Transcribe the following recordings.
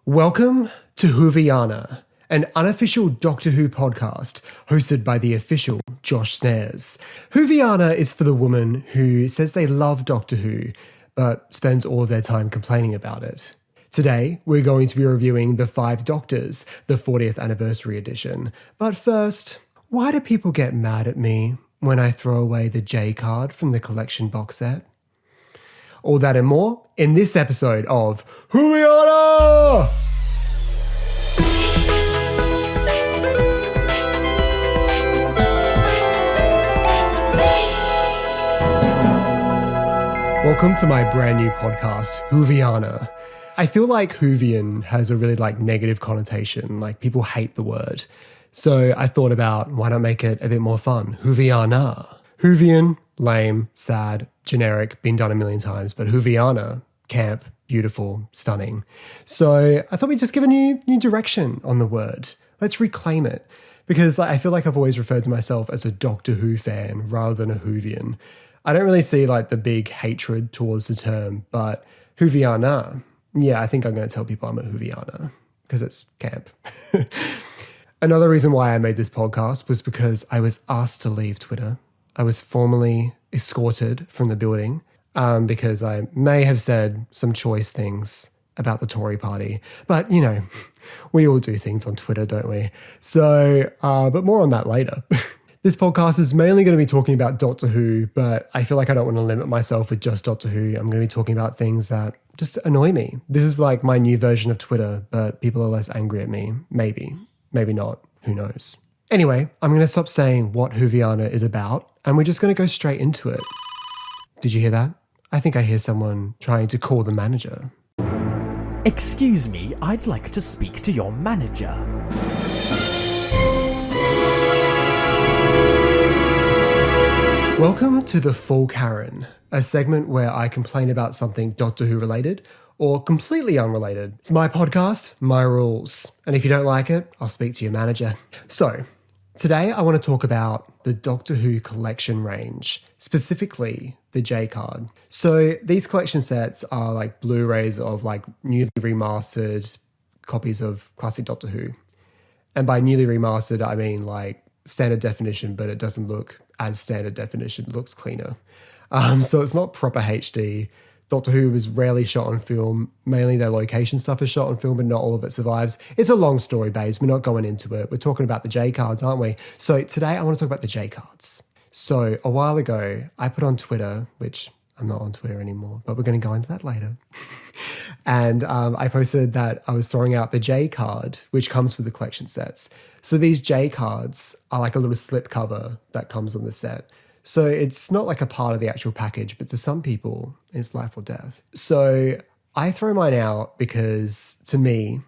Welcome to Whoviana, an unofficial Doctor Who podcast hosted by the official Josh Snares. Whoviana is for the woman who says they love Doctor Who, but spends all of their time complaining about it. Today, we're going to be reviewing The Five Doctors, the 40th anniversary edition. But first, why do people get mad at me when I throw away the J card from the collection box set? All that and more in this episode of Whoviana! Welcome to my brand new podcast, Whoviana. I feel like Whovian has a really negative connotation, people hate the word. So I thought about why not make it a bit more fun, Whoviana. Whovian, lame, sad, generic, been done a million times, but Whoviana, camp, beautiful, stunning. So I thought we'd just give a new direction on the word. Let's reclaim it. Because I feel like I've always referred to myself as a Doctor Who fan rather than a Whovian. I don't really see the big hatred towards the term, but Whoviana, yeah, I think I'm going to tell people I'm a Whoviana because it's camp. Another reason why I made this podcast was because I was asked to leave Twitter. I was formally escorted from the building because I may have said some choice things about the Tory party. But, we all do things on Twitter, don't we? So, but more on that later. This podcast is mainly going to be talking about Doctor Who, but I feel like I don't want to limit myself with just Doctor Who. I'm going to be talking about things that just annoy me. This is my new version of Twitter, but people are less angry at me. Maybe not. Who knows? Anyway, I'm going to stop saying what Whoviana is about, and we're just going to go straight into it. Did you hear that? I think I hear someone trying to call the manager. Excuse me, I'd like to speak to your manager. Welcome to The Full Karen, a segment where I complain about something Doctor Who related or completely unrelated. It's my podcast, my rules. And if you don't like it, I'll speak to your manager. So, today I want to talk about the Doctor Who collection range, specifically the J card. So these collection sets are Blu-rays of newly remastered copies of classic Doctor Who. And by newly remastered, I mean standard definition, but it doesn't look as standard definition, it looks cleaner. So it's not proper HD. Doctor Who was rarely shot on film. Mainly their location stuff is shot on film, but not all of it survives. It's a long story, babes. We're not going into it. We're talking about the J cards, aren't we? So today I want to talk about the J cards. So a while ago, I put on Twitter, which I'm not on Twitter anymore, but we're going to go into that later. And I posted that I was throwing out the J card, which comes with the collection sets. So these J cards are a little slip cover that comes on the set. So it's not a part of the actual package, but to some people, it's life or death. So I throw mine out because, to me,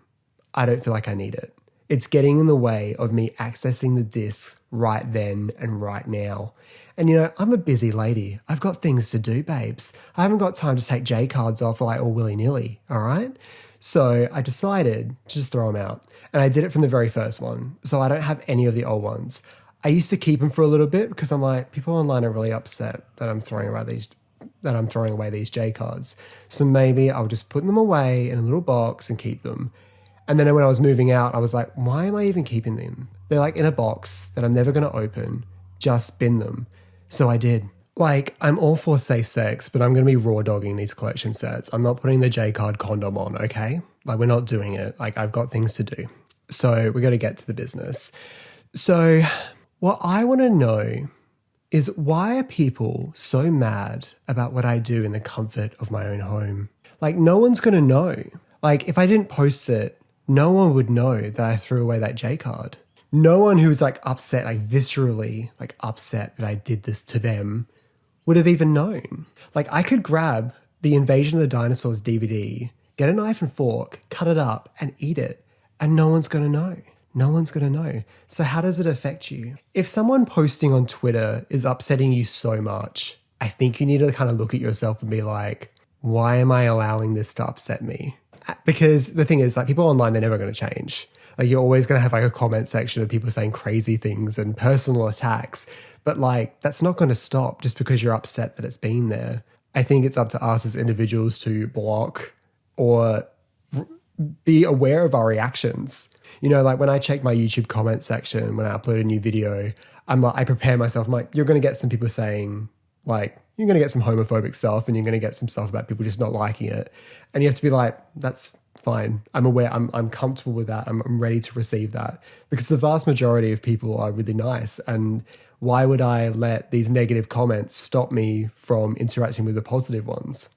I don't feel like I need it. It's getting in the way of me accessing the discs right then and right now. And, I'm a busy lady. I've got things to do, babes. I haven't got time to take J cards off all willy-nilly, all right? So I decided to just throw them out. And I did it from the very first one. So I don't have any of the old ones. I used to keep them for a little bit because I'm people online are really upset that I'm throwing away these J cards. So maybe I'll just put them away in a little box and keep them. And then when I was moving out, I was like, why am I even keeping them? They're in a box that I'm never going to open. Just bin them. So I did. I'm all for safe sex, but I'm going to be raw dogging these collection sets. I'm not putting the J card condom on, okay? We're not doing it. I've got things to do. So we got to get to the business. So what I want to know is, why are people so mad about what I do in the comfort of my own home? No one's going to know. If I didn't post it, no one would know that I threw away that J card. No one who's upset, viscerally upset that I did this to them would have even known. I could grab the Invasion of the Dinosaurs DVD, get a knife and fork, cut it up and eat it, and no one's going to know. No one's going to know. So how does it affect you? If someone posting on Twitter is upsetting you so much, I think you need to kind of look at yourself and be like, why am I allowing this to upset me? Because the thing is, people online, they're never going to change. You're always going to have a comment section of people saying crazy things and personal attacks. But that's not going to stop just because you're upset that it's been there. I think it's up to us as individuals to block or be aware of our reactions. You know, like when I check my YouTube comment section, when I upload a new video, I prepare myself. I'm like, you're going to get some people saying, like, you're going to get some homophobic stuff and you're going to get some stuff about people just not liking it. And you have to be like, that's fine. I'm aware. I'm comfortable with that. I'm ready to receive that, because the vast majority of people are really nice. And why would I let these negative comments stop me from interacting with the positive ones?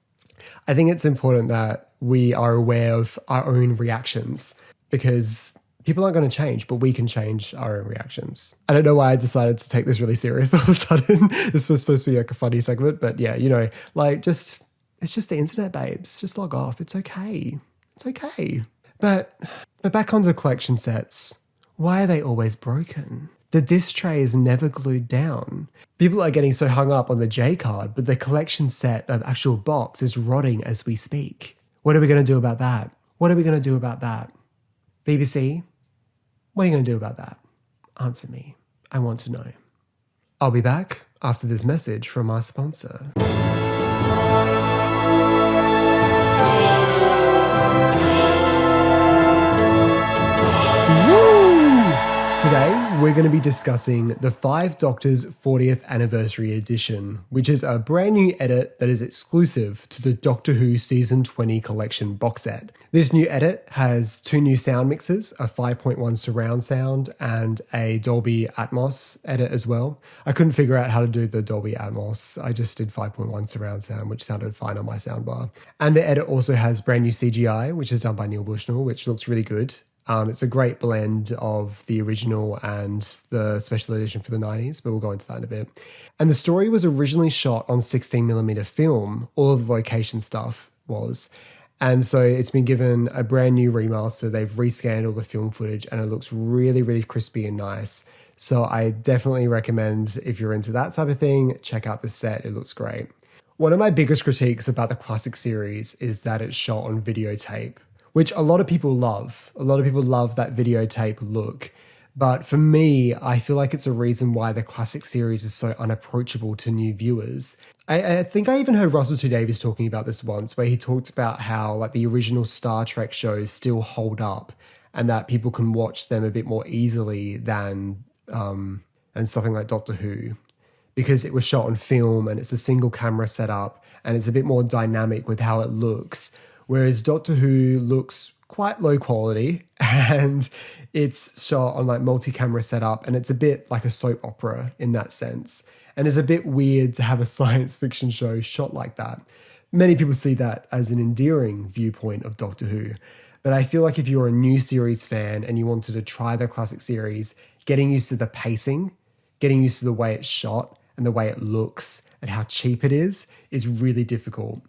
I think it's important that we are aware of our own reactions, because people aren't going to change, but we can change our own reactions. I don't know why I decided to take this really serious all of a sudden. This was supposed to be like a funny segment, but yeah, you know, like it's just the internet, babes. Just log off. It's okay. It's okay. But back onto the collection sets. Why are they always broken? The disc tray is never glued down. People are getting so hung up on the J card, but the collection set of actual box is rotting as we speak. What are we going to do about that? What are we going to do about that? BBC, what are you going to do about that? Answer me. I want to know. I'll be back after this message from our sponsor. Today, we're going to be discussing the Five Doctors 40th Anniversary Edition, which is a brand new edit that is exclusive to the Doctor Who Season 20 Collection box set. This new edit has 2 new sound mixes, a 5.1 surround sound and a Dolby Atmos edit as well. I couldn't figure out how to do the Dolby Atmos. I just did 5.1 surround sound, which sounded fine on my soundbar. And the edit also has brand new CGI, which is done by Neil Bushnell, which looks really good. It's a great blend of the original and the special edition for the 90s, but we'll go into that in a bit. And the story was originally shot on 16mm film, all of the location stuff was. And so it's been given a brand new remaster. They've rescanned all the film footage and it looks really, really crispy and nice. So I definitely recommend, if you're into that type of thing, check out this set. It looks great. One of my biggest critiques about the classic series is that it's shot on videotape, which a lot of people love. A lot of people love that videotape look. But for me, I feel like it's a reason why the classic series is so unapproachable to new viewers. I think I even heard Russell T Davies talking about this once, where he talked about how like the original Star Trek shows still hold up and that people can watch them a bit more easily than something like Doctor Who, because it was shot on film and it's a single camera setup and it's a bit more dynamic with how it looks. Whereas Doctor Who looks quite low quality and it's shot on like multi-camera setup and it's a bit like a soap opera in that sense. And it's a bit weird to have a science fiction show shot like that. Many people see that as an endearing viewpoint of Doctor Who. But I feel like if you're a new series fan and you wanted to try the classic series, getting used to the pacing, getting used to the way it's shot and the way it looks and how cheap it is really difficult.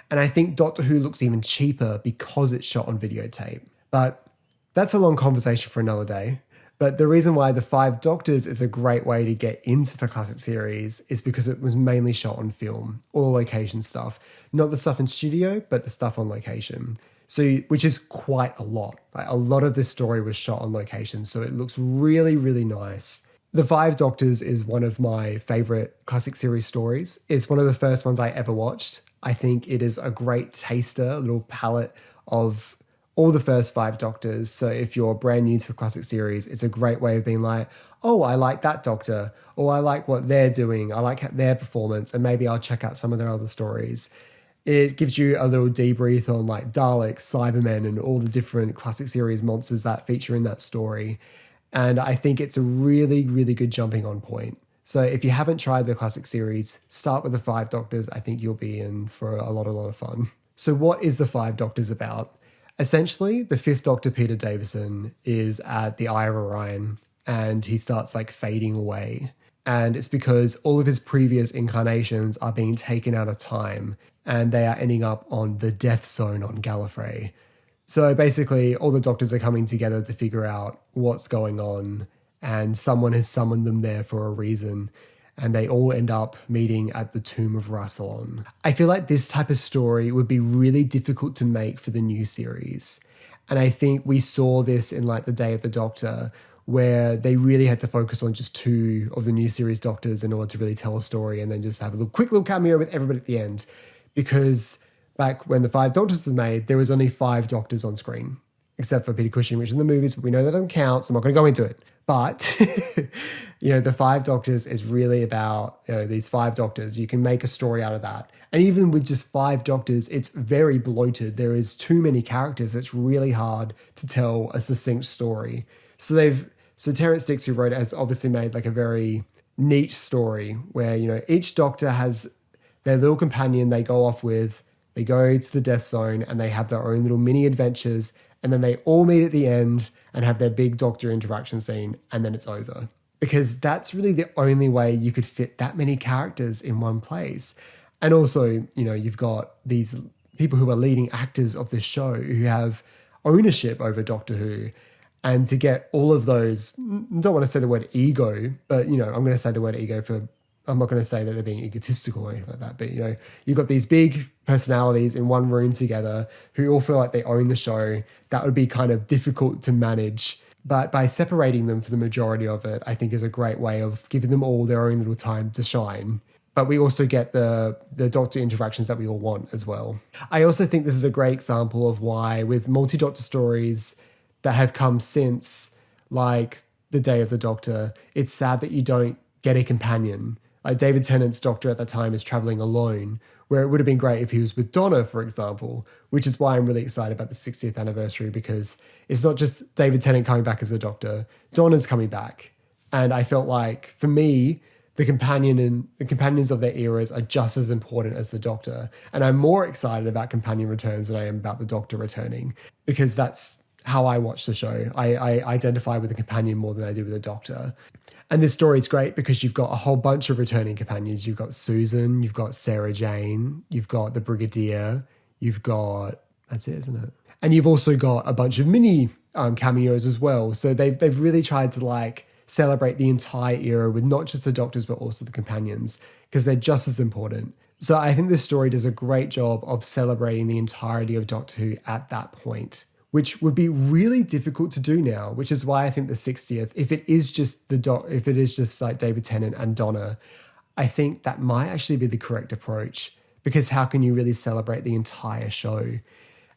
And I think Doctor Who looks even cheaper because it's shot on videotape. But that's a long conversation for another day. But the reason why the Five Doctors is a great way to get into the classic series is because it was mainly shot on film, all the location stuff. Not the stuff in studio, but the stuff on location. So, which is quite a lot. Like, a lot of this story was shot on location, so it looks really, really nice. The Five Doctors is one of my favorite classic series stories. It's one of the first ones I ever watched. I think it is a great taster, a little palette of all the first Five Doctors. So if you're brand new to the classic series, it's a great way of being like, oh, I like that Doctor, or I like what they're doing. I like their performance, and maybe I'll check out some of their other stories. It gives you a little debrief on like Daleks, Cybermen, and all the different classic series monsters that feature in that story. And I think it's a really, really good jumping on point. So if you haven't tried the classic series, start with the Five Doctors. I think you'll be in for a lot of fun. So what is the Five Doctors about? Essentially, the fifth Doctor, Peter Davison, is at the Eye of Orion and he starts like fading away. And it's because all of his previous incarnations are being taken out of time and they are ending up on the Death Zone on Gallifrey. So basically, all the Doctors are coming together to figure out what's going on, and someone has summoned them there for a reason, and they all end up meeting at the tomb of Rassilon. I feel like this type of story would be really difficult to make for the new series. And I think we saw this in like The Day of the Doctor, where they really had to focus on just 2 of the new series Doctors in order to really tell a story, and then just have a quick little cameo with everybody at the end. Because back when the Five Doctors was made, there was only 5 Doctors on screen. except for Peter Cushing, which is in the movies, but we know that doesn't count, so I'm not going to go into it. But, the Five Doctors is really about, these five doctors. You can make a story out of that. And even with just five doctors, it's very bloated. There is too many characters. It's really hard to tell a succinct story. So Terrence Dicks, who wrote it, has obviously made like a very neat story where, each doctor has their little companion they go off with. They go to the death zone and they have their own little mini adventures. And then they all meet at the end and have their big doctor interaction scene, and then it's over. Because that's really the only way you could fit that many characters in one place. And also, you've got these people who are leading actors of this show who have ownership over Doctor Who. And to get all of those, I don't want to say the word ego, but, I'm going to say the word ego I'm not going to say that they're being egotistical or anything like that, but, you've got these big personalities in one room together who all feel like they own the show. That would be kind of difficult to manage. But by separating them for the majority of it, I think is a great way of giving them all their own little time to shine. But we also get the Doctor interactions that we all want as well. I also think this is a great example of why with multi-Doctor stories that have come since, like The Day of the Doctor, it's sad that you don't get a companion. Like David Tennant's Doctor at the time is traveling alone, where it would have been great if he was with Donna, for example, which is why I'm really excited about the 60th anniversary, because it's not just David Tennant coming back as a Doctor, Donna's coming back. And I felt like, for me, the companions of their eras are just as important as the Doctor. And I'm more excited about companion returns than I am about the Doctor returning, because that's how I watch the show. I identify with the companion more than I do with the Doctor. And this story is great because you've got a whole bunch of returning companions. You've got Susan, you've got Sarah Jane, you've got the Brigadier, that's it, isn't it? And you've also got a bunch of mini cameos as well. So they've really tried to celebrate the entire era with not just the Doctors, but also the companions, because they're just as important. So I think this story does a great job of celebrating the entirety of Doctor Who at that point, which would be really difficult to do now, which is why I think the 60th, if it is just like David Tennant and Donna, I think that might actually be the correct approach, because how can you really celebrate the entire show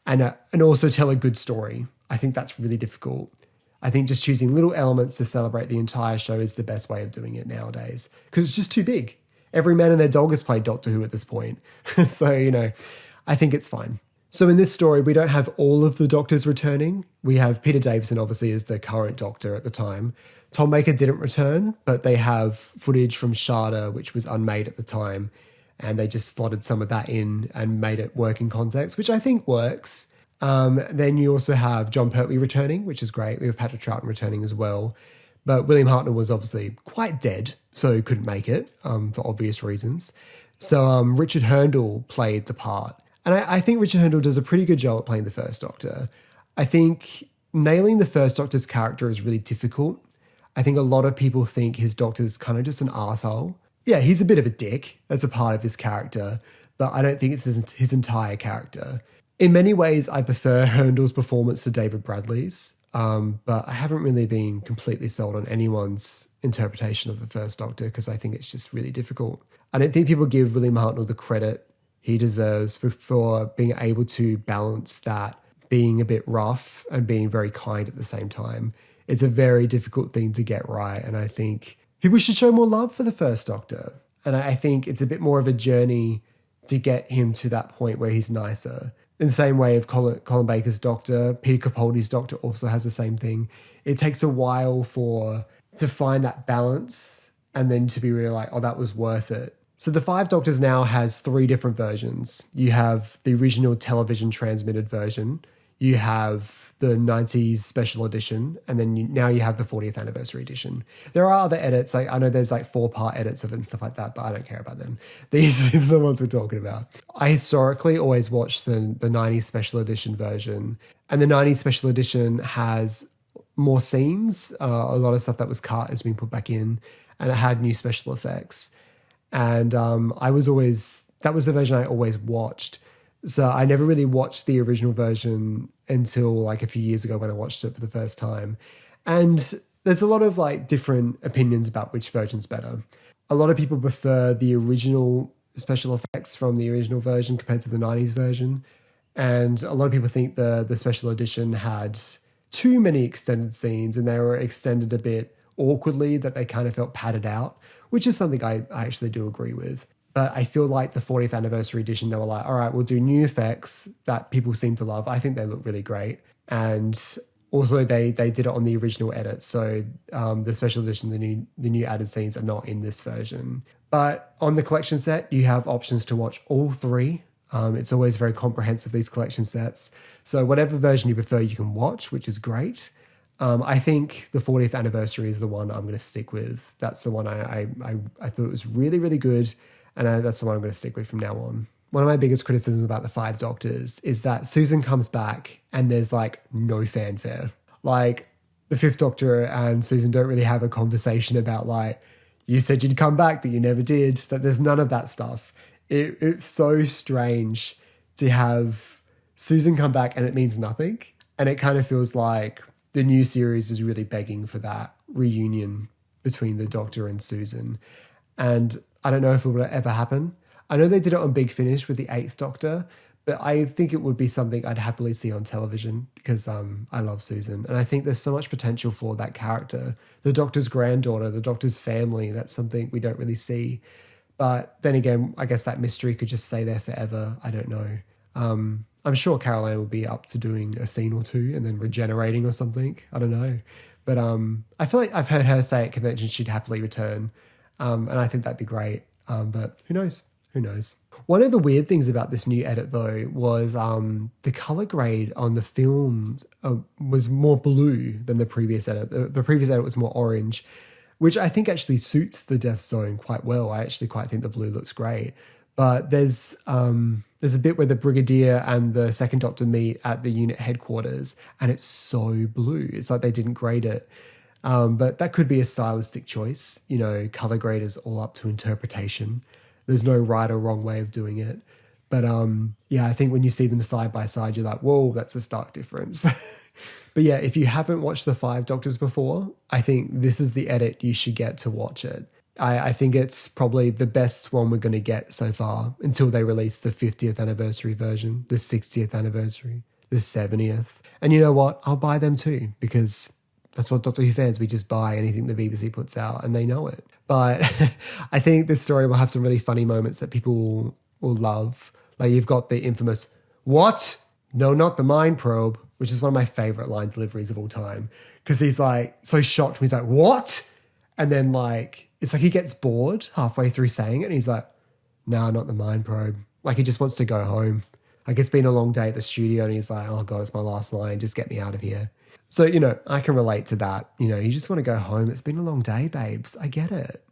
and also tell a good story? I think that's really difficult. I think just choosing little elements to celebrate the entire show is the best way of doing it nowadays, because it's just too big. Every man and their dog has played Doctor Who at this point. So, I think it's fine. So in this story, we don't have all of the Doctors returning. We have Peter Davison, obviously, as the current Doctor at the time. Tom Baker didn't return, but they have footage from Shada, which was unmade at the time, and they just slotted some of that in and made it work in context, which I think works. Then you also have John Pertwee returning, which is great. We have Patrick Troughton returning as well. But William Hartnell was obviously quite dead, so couldn't make it for obvious reasons. So Richard Hurndall played the part. And I think Richard Hurndall does a pretty good job at playing the First Doctor. I think nailing the First Doctor's character is really difficult. I think a lot of people think his Doctor's kind of just an arsehole. Yeah, he's a bit of a dick. That's a part of his character. But I don't think it's his entire character. In many ways, I prefer Hurndall's performance to David Bradley's. But I haven't really been completely sold on anyone's interpretation of the First Doctor, because I think it's just really difficult. I don't think people give William Hartnell the credit he deserves for being able to balance that being a bit rough and being very kind at the same time. It's a very difficult thing to get right. And I think people should show more love for the First Doctor. And I think it's a bit more of a journey to get him to that point where he's nicer. In the same way of Colin Baker's Doctor, Peter Capaldi's Doctor also has the same thing. It takes a while to find that balance and then to be really like, oh, that was worth it. So the Five Doctors now has 3 different versions. You have the original television transmitted version, you have the 90s special edition, and then now you have the 40th anniversary edition. There are other edits. I know there's 4-part edits of it and stuff like that, but I don't care about them. These are the ones we're talking about. I historically always watched the 90s special edition version, and the 90s special edition has more scenes. A lot of stuff that was cut has been put back in, and it had new special effects. And that was the version I always watched. So I never really watched the original version until a few years ago when I watched it for the first time. And there's a lot of different opinions about which version's better. A lot of people prefer the original special effects from the original version compared to the 90s version. And a lot of people think the special edition had too many extended scenes and they were extended a bit awkwardly, that they kind of felt padded out, which is something I actually do agree with. But I feel like the 40th anniversary edition, they were like, all right, we'll do new effects that people seem to love. I think they look really great. And also they did it on the original edit. So the special edition, the new added scenes are not in this version. But on the collection set, you have options to watch all three. It's always very comprehensive, these collection sets. So whatever version you prefer, you can watch, which is great. I think the 40th anniversary is the one I'm going to stick with. That's the one I thought it was really, really good. And that's the one I'm going to stick with from now on. One of my biggest criticisms about the Five Doctors is that Susan comes back and there's like no fanfare. Like the Fifth Doctor and Susan don't really have a conversation about like, you said you'd come back, but you never did. That there's none of that stuff. It's so strange to have Susan come back and it means nothing. And it kind of feels like the new series is really begging for that reunion between the Doctor and Susan. And I don't know if it will ever happen. I know they did it on Big Finish with the Eighth Doctor, but I think it would be something I'd happily see on television because I love Susan. And I think there's so much potential for that character. The Doctor's granddaughter, the Doctor's family, that's something we don't really see. But then again, I guess that mystery could just stay there forever. I don't know. I'm sure Caroline will be up to doing a scene or two and then regenerating or something. I don't know. But I feel like I've heard her say at convention she'd happily return. And I think that'd be great. But who knows? Who knows? One of the weird things about this new edit, though, was the color grade on the film was more blue than the previous edit. The previous edit was more orange, which I think actually suits the Death Zone quite well. I actually quite think the blue looks great. But there's a bit where the Brigadier and the Second Doctor meet at the unit headquarters, and it's so blue. It's like they didn't grade it. But that could be a stylistic choice. You know, color grade is all up to interpretation. There's no right or wrong way of doing it. But yeah, I think when you see them side by side, you're like, whoa, that's a stark difference. But yeah, if you haven't watched The Five Doctors before, I think this is the edit you should get to watch it. I think it's probably the best one we're going to get so far until they release the 50th anniversary version, the 60th anniversary, the 70th. And you know what? I'll buy them too, because that's what Doctor Who fans, we just buy anything the BBC puts out and they know it. But I think this story will have some really funny moments that people will love. Like you've got the infamous, what? No, not the mind probe, which is one of my favorite line deliveries of all time. Because he's like so shocked when he's like, what? And then like, it's like he gets bored halfway through saying it and he's like, nah, not the mind probe. Like he just wants to go home. Like it's been a long day at the studio and he's like, oh God, it's my last line. Just get me out of here. So, you know, I can relate to that. You know, you just want to go home. It's been a long day, babes. I get it.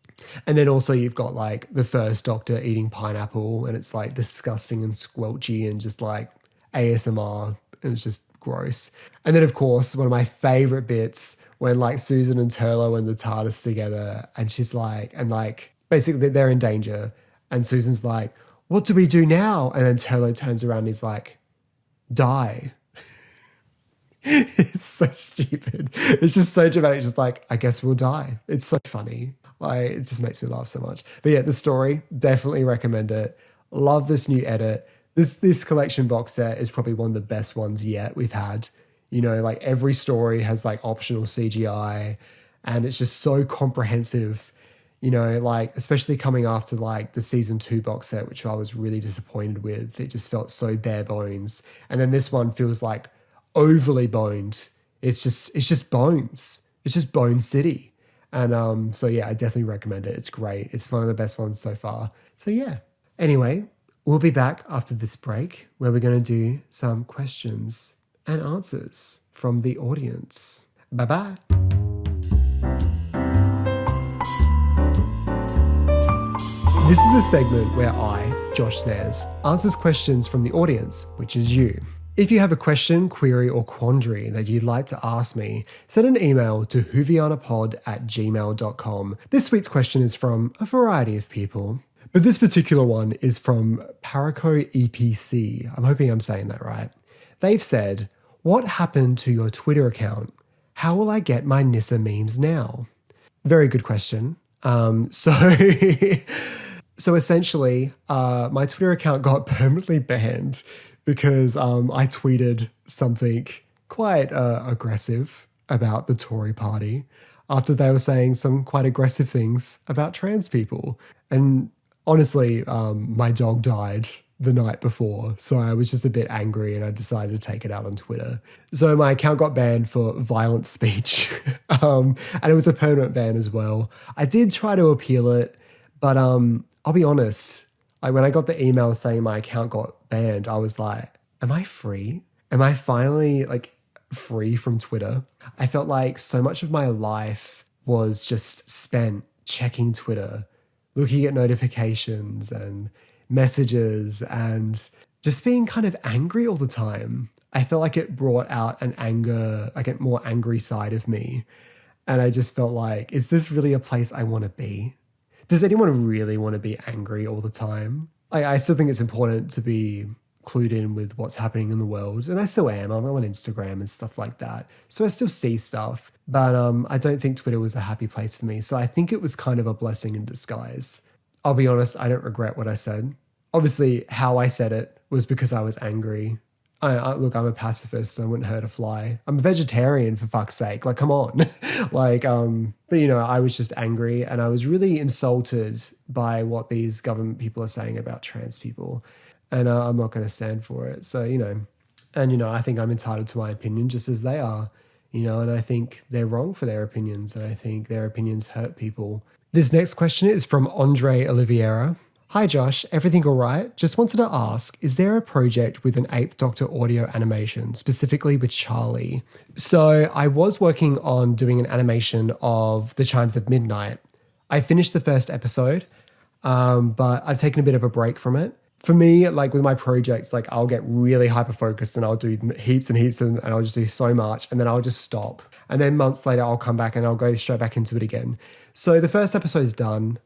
And then also you've got like the First Doctor eating pineapple and it's like disgusting and squelchy and just like ASMR. And it's just gross. And then of course, one of my favorite bits when like Susan and Turlo and the TARDIS together and she's like, and like basically they're in danger. And Susan's like, what do we do now? And then Turlo turns around and he's like, die. It's so stupid. It's just so dramatic. Just like, I guess we'll die. It's so funny. Like, it just makes me laugh so much. But yeah, the story, definitely recommend it. Love this new edit. This collection box set is probably one of the best ones yet we've had. You know, like every story has like optional CGI and it's just so comprehensive, you know, like especially coming after like the season 2 box set, which I was really disappointed with. It just felt so bare bones. And then this one feels like overly boned. It's just bones. It's just Bone City. And so yeah, I definitely recommend it. It's great. It's one of the best ones so far. So yeah. Anyway, we'll be back after this break where we're going to do some questions and answers from the audience. Bye-bye. This is the segment where I, Josh Snares, answers questions from the audience, which is you. If you have a question, query, or quandary that you'd like to ask me, send an email to whovianapod@gmail.com. This week's question is from a variety of people, but this particular one is from Paraco EPC. I'm hoping I'm saying that right. They've said, what happened to your Twitter account? How will I get my Nissa memes now? Very good question. So essentially, my Twitter account got permanently banned because I tweeted something quite aggressive about the Tory party after they were saying some quite aggressive things about trans people. And honestly, my dog died the night before, so I was just a bit angry and I decided to take it out on Twitter. So my account got banned for violent speech, and it was a permanent ban as well. I did try to appeal it, but I'll be honest, when I got the email saying my account got banned, I was like, am I free? Am I finally free from Twitter? I felt like so much of my life was just spent checking Twitter, looking at notifications and messages and just being kind of angry all the time. I felt like it brought out an anger, like a more angry side of me. And I just felt like, is this really a place I want to be? Does anyone really want to be angry all the time? I still think it's important to be clued in with what's happening in the world. And I still am. I'm on Instagram and stuff like that. So I still see stuff. But I don't think Twitter was a happy place for me. So I think it was kind of a blessing in disguise. I'll be honest, I don't regret what I said. Obviously, how I said it was because I was angry. Look, I'm a pacifist. I wouldn't hurt a fly. I'm a vegetarian, for fuck's sake. Like, come on. But I was just angry and I was really insulted by what these government people are saying about trans people. And I'm not going to stand for it. So, I think I'm entitled to my opinion just as they are, and I think they're wrong for their opinions. And I think their opinions hurt people. This next question is from Andre Oliveira. Hi Josh, everything all right? Just wanted to ask, is there a project with an 8th Doctor audio animation, specifically with Charlie? So I was working on doing an animation of The Chimes of Midnight. I finished the first episode, but I've taken a bit of a break from it. For me, with my projects, I'll get really hyper-focused and I'll do heaps and heaps and I'll just do so much and then I'll just stop. And then months later, I'll come back and I'll go straight back into it again. So the first episode is done.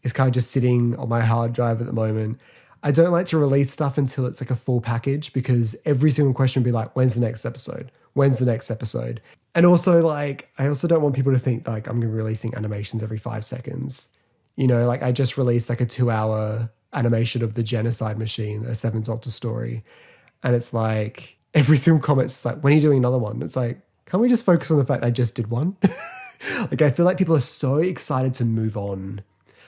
It's kind of just sitting on my hard drive at the moment. I don't like to release stuff until it's a full package because every single question will be like, when's the next episode? When's the next episode? And also I also don't want people to think I'm going to be releasing animations every 5 seconds. I just released a 2-hour animation of the Genocide Machine, a 7th Doctor story. And it's every single comment's when are you doing another one? It's can't we just focus on the fact I just did one? I feel like people are so excited to move on.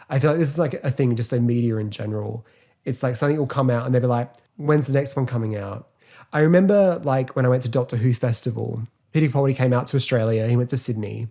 I feel like this is a thing, just media in general. It's something will come out and they'll be like, when's the next one coming out? I remember when I went to Doctor Who Festival, Peter Capaldi came out to Australia, he went to Sydney,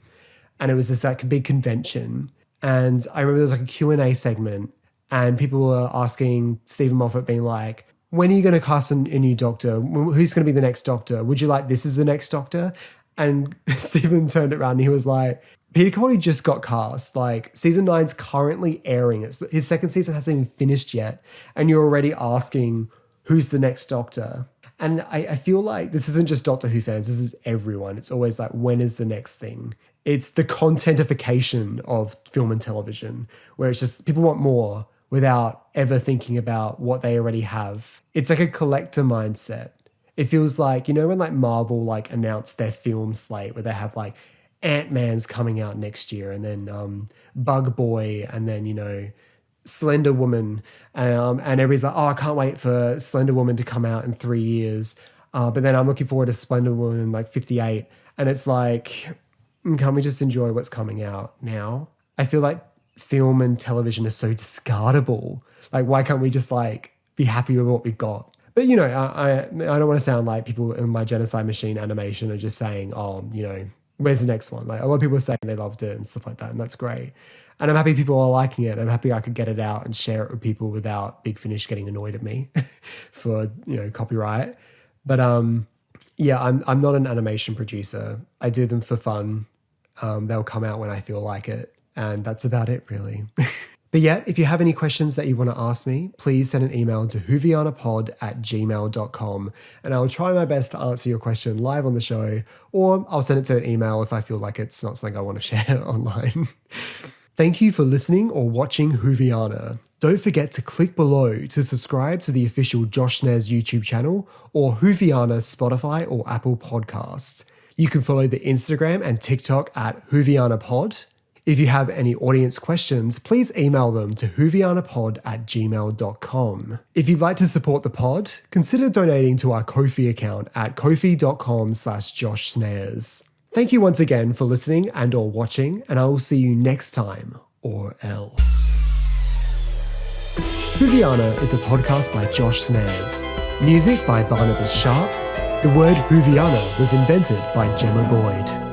and it was this big convention. And I remember there was a Q&A segment and people were asking Stephen Moffat being like, when are you going to cast a new Doctor? Who's going to be the next Doctor? Would you like this as the next Doctor? And Stephen turned it around and he was like, Peter Capaldi just got cast. Season 9's currently airing. His second season hasn't even finished yet. And you're already asking who's the next Doctor. And I feel like this isn't just Doctor Who fans. This is everyone. It's always when is the next thing? It's the contentification of film and television where it's just people want more without ever thinking about what they already have. It's a collector mindset. It feels when Marvel announced their film slate where they have Ant-Man's coming out next year and then Bug Boy and then, Slender Woman. And everybody's like, oh, I can't wait for Slender Woman to come out in 3 years. But then I'm looking forward to Slender Woman in 58. And it's can't we just enjoy what's coming out now? I feel like film and television are so discardable. Why can't we just be happy with what we've got? But, I don't want to sound like people in my Genocide Machine animation are just saying, oh, where's the next one? A lot of people are saying they loved it and stuff like that. And that's great. And I'm happy people are liking it. I'm happy I could get it out and share it with people without Big Finish getting annoyed at me for, copyright. But, I'm not an animation producer. I do them for fun. They'll come out when I feel like it. And that's about it, really. But yeah, if you have any questions that you want to ask me, please send an email to whovianapod@gmail.com and I'll try my best to answer your question live on the show, or I'll send it to an email if I feel like it's not something I want to share online. Thank you for listening or watching Whoviana. Don't forget to click below to subscribe to the official Josh Nair's YouTube channel or Whoviana's Spotify or Apple Podcasts. You can follow the Instagram and TikTok at WhovianaPod. If you have any audience questions, please email them to whovianapod@gmail.com. If you'd like to support the pod, consider donating to our Ko-fi account at kofi.com/joshsnares. Thank you once again for listening and or watching, and I will see you next time, or else. Whoviana is a podcast by Josh Snares. Music by Barnabas Sharp. The word Whoviana was invented by Gemma Boyd.